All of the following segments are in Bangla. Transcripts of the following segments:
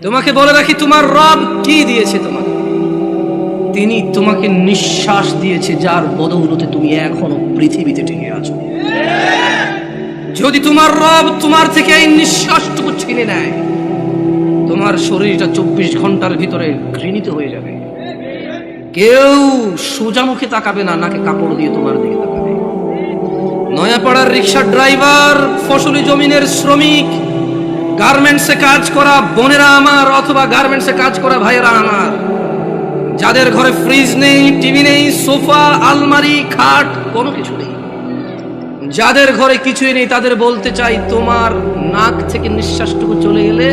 তোমাকে বলে রাখি, তোমার রব কি দিয়েছে তোমাকে? তিনি তোমাকে নিঃশ্বাস দিয়েছে, যার বদৌলতে তুমি এখনো পৃথিবীতে টিকে আছো। যদি তোমার রব তোমার থেকে এই নিঃশ্বাসটুকু ছিনে নেয়, তোমার শরীরটা 24 ঘন্টার ভিতরে ঘৃণিত হয়ে যাবে। কেউ সোজা মুখে তাকাবে না, নাকে কাপড় দিয়ে তোমার দিকে তাকাবে। নয়াপাড়ার রিক্সা ড্রাইভার, ফসলি জমিনের শ্রমিক, গার্মেন্টসে কাজ করা বোনেরা আমার, অথবা গার্মেন্টসে কাজ করা ভাইয়েরা আমার, যাদের ঘরে ফ্রিজ নেই, টিভি নেই, সোফা, আলমারি, খাট, কোনো কিছু নেই, যাদের ঘরে কিছুই নেই, তাদের বলতে চাই, তোমার নাক থেকে নিঃশ্বাসটুকু চলে গেলে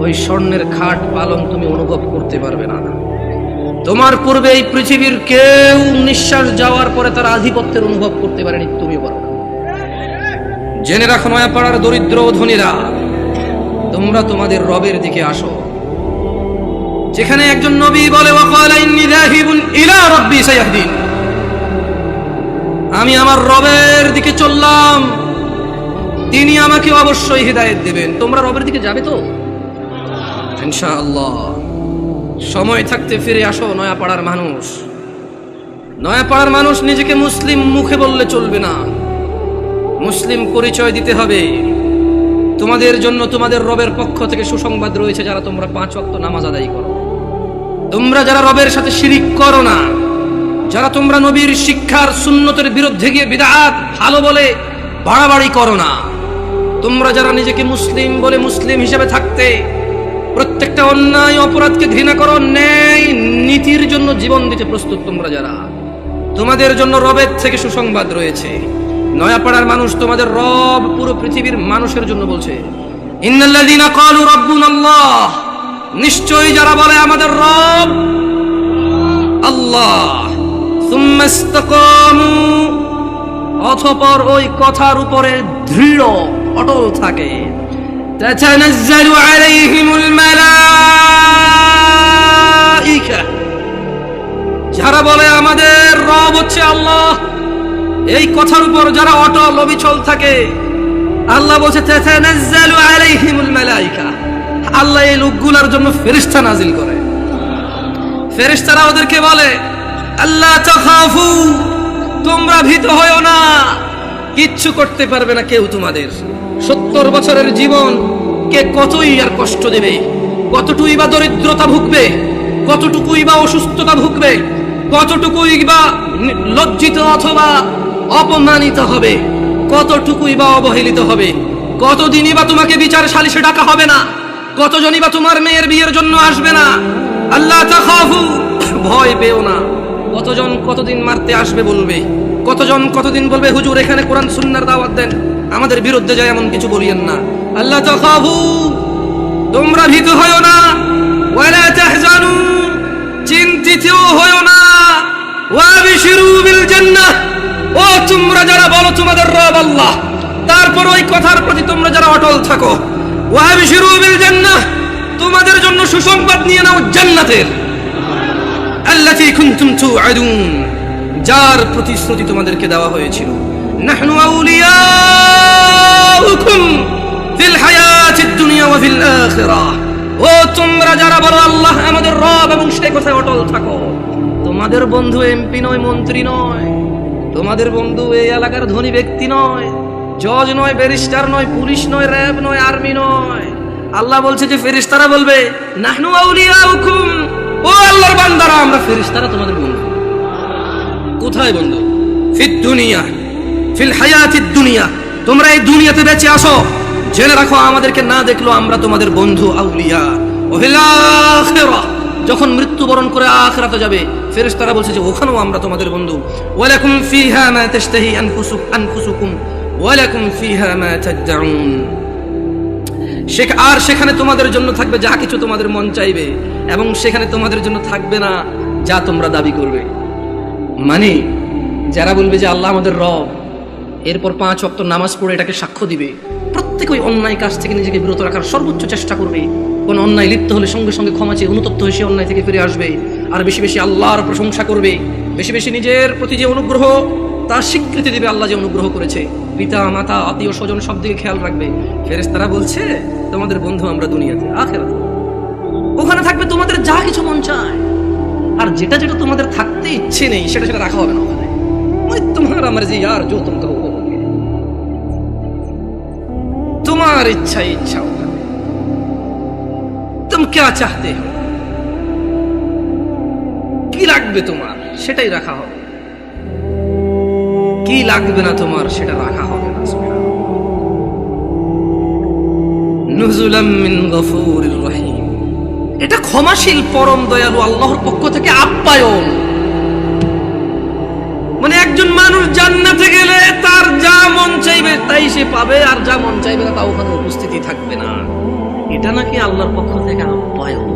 ওই স্বর্ণের খাট পালং তুমি অনুভব করতে পারবে না। তোমার পূর্বে এই পৃথিবীর কেউ নিঃশ্বাস যাওয়ার পরে তার আধিপত্যের অনুভব করতে পারেনি, তুমি পারো না। জেনে রাখো নয়াপাড়ার দরিদ্র ও ধনীরা, তোমরা তোমাদের রবের দিকে আসো। যেখানে একজন নবী বলে, ওয়াকালা ইন্নী যাহিবুন ইলা রাব্বি সায়াহদিন, আমি আমার রবের দিকে চললাম, তিনি আমাকে অবশ্যই হিদায়াত দেবেন। তোমরা রবের দিকে যাবে তো ইনশাআল্লাহ? সময় থাকতে ফিরে আসো নয়াপাড়ার মানুষ। নয়াপাড়ার মানুষ নিজেকে মুসলিম মুখে বললে চলবে না, মুসলিম পরিচয় দিতে হবে। তোমাদের জন্য তোমাদের রবের পক্ষ থেকে সুসংবাদ রয়েছে, যারা তোমরা 5 ওয়াক্ত নামাজ আদায় করো, তোমরা যারা রবের সাথে শিরিক করো না, যারা তোমরা নবীর শিক্ষার সুন্নতের বিরুদ্ধে গিয়ে বিদআত ভালো বলে বাড়াবাড়ি করো না, তোমরা যারা নিজেকে মুসলিম বলে মুসলিম হিসেবে থাকতে প্রত্যেকটা অন্যায় অপরাধকে ঘৃণা করো, ন্যায় নীতির জন্য জীবন দিতে প্রস্তুত, তোমরা যারা, তোমাদের জন্য রবের থেকে সুসংবাদ রয়েছে। নয়াপাড়ার মানুষ, তোমাদের রব পুরো পৃথিবীর মানুষের জন্য বলছে, ইন্নাল্লাযীনা ক্বালু রাব্বুনাল্লাহ, নিশ্চয়ই যারা বলে আমাদের রব আল্লাহ, সুম্মা ইসতাকামু, অতঃপর ওই কথার উপরে দৃঢ় অটল থাকে, তাতানাজ্জালু আলাইহিমুল মালাইকা, যারা বলে আমাদের রব হচ্ছে আল্লাহ, এই কথার উপর যারা অটল অবিচল থাকে, আল্লাহ বলছে তাতানাজ্জালু আলাইহিমুল মালাইকা, আল্লাহ এই লোকগুলোর জন্য ফেরেশতা নাজিল করে। ফেরেশতারা ওদেরকে বলে, আল্লাহ তাখাফু, তোমরা ভীত হয়ো না, কিচ্ছু করতে পারবে না কেউ তোমাদের। 70 বছরের জীবন কে কতই আর কষ্ট দেবে, কতটুকুই বা দরিদ্রতা ভুগবে, কতটুকুই বা অসুস্থতা ভুগবে, কতটুকুই বা লজ্জিত অথবা অপমানিত হবে, কতটুকুই বা অবহেলিত হবে, কতদিনই বা তোমাকে বিচার সালিশে ডাকা হবে না, কতজনই বা তোমার মেয়ের বিয়ের জন্য আসবে না। আল্লাহ তাখাফু, ভয় পেও না। কতজন কতদিন মারতে আসবে বলবে, কতজন কতদিন বলবে হুজুর এখানে কোরআন সুন্নাহর দাওয়াত দেন, আমাদের বিরুদ্ধে যায় এমন কিছু বলিয়েন না। আল্লাহ তাখাফু, তোমরা ভীত হয়ো না, ওয়ালা তাহজানু, চিন্তিত হয়ো না, ওয়াবিশিরু বিল জান্নাহ, ও তোমরা যারা বলো তোমাদের রব আল্লাহ, তারপর ওই কথার প্রতি তোমরা যারা অটল থাকো, ওয়াবিশিরু বিল জান্নাহ, তোমাদের জন্য সুসংবাদ নিয়ে নাও জান্নাতের, আল্লাতী কুনতুম তুআদুন, যার প্রতিশ্রুতি তোমাদেরকে দেওয়া হয়েছিল। নাহনু আউলিয়াউকুম ফিল হায়াতিদ দুনিয়া ওয়া ফিল আখিরাহ, ও তোমরা যারা বলো আল্লাহ আমাদের রব এবং সেই কথায় অটল থাকো, তোমাদের বন্ধু এমপি নয়, মন্ত্রী নয়, তোমাদের বন্ধু এই এলাকার ধনী ব্যক্তি নয়, জজ নয়, ব্যারিস্টার নয়, পুলিশ নয়, র্যাব নয়, আর্মি নয়। আল্লাহ বলছে যে ফেরেশতারা বলবে, নাহনু আউলিয়াউকুম, ও আল্লাহর বান্দারা, আমরা ফেরেশতারা তোমাদের বন্ধু। কোথায় বন্ধু? ফিদ দুনিয়া, ফিল হায়াতিদ দুনিয়া, তোমরা এই দুনিয়াতে বেঁচে আসো, জেনে রাখো আমাদেরকে না দেখলো আমরা তোমাদের বন্ধু আউলিয়া। ওয়া ফিল আখিরাহ, যখন মৃত্যুবরণ করে আখিরাতে যাবে, ফেরেশতারা বলছে যে ওখানেও আমরা তোমাদের বন্ধু। ওয়া লাকুম ফিহা মা তাশতাহি আনফুসুকুম ওয়া লাকুম ফিহা মা তাদউন, আর সেখানে তোমাদের জন্য থাকবে যা কিছু তোমাদের মন চাইবে, এবং সেখানে তোমাদের জন্য থাকবে না যা তোমরা দাবি করবে। মানে যারা বলবে যে আল্লাহ আমাদের রব, এরপর 5 ওয়াক্ত নামাজ পড়ে এটাকে সাক্ষ্য দিবে, প্রত্যেক ওই অন্যায় কাজ থেকে নিজেকে বিরত রাখার সর্বোচ্চ চেষ্টা করবে, কোন অন্যায় লিপ্ত হলে সঙ্গে সঙ্গে ক্ষমা চেয়ে অনুতপ্ত হয়ে সে অন্যায় থেকে ফিরে আসবে, আর বেশি বেশি আল্লাহর প্রশংসা করবে, বেশি বেশি নিজের প্রতি যে অনুগ্রহ তার স্বীকৃতি দিবে, আল্লাহ যে অনুগ্রহ করেছে, পিতা মাতা আত্মীয় স্বজন সব দিকে খেয়াল রাখবে। ফেরেশতারা বলছে তোমাদের বন্ধু আমরা দুনিয়াতে, আখিরাতে ওখানে থাকবে তোমাদের যা কিছু মন চায়, আর যেটা যেটা তোমাদের থাকতে ইচ্ছে নেই সেটা সেটা রাখা হবে না ওখানে। ওই তোমার মর্জি यार जो तुम कहो वो होगा, তোমার ইচ্ছা ইচ্ছা ওখানে। तुम क्या चाहते हो, কি লাগবে তোমার সেটাই রাখা হবে, কি লাগবে না তোমার সেটা রাখা হবে না। নুজুলাম মিন গফুরির রহিম, এটা ক্ষমাশীল পরম দয়ালু আল্লাহর পক্ষ থেকে আপ্যায়ন। মানে একজন মানুষ জান্নাতে গেলে তার যা মন চাইবে তাই সে পাবে, আর যা মন চাইবে না তা ওখানে উপস্থিতি থাকবে না। এটা নাকি আল্লাহর পক্ষ থেকে আপ্যায়ন।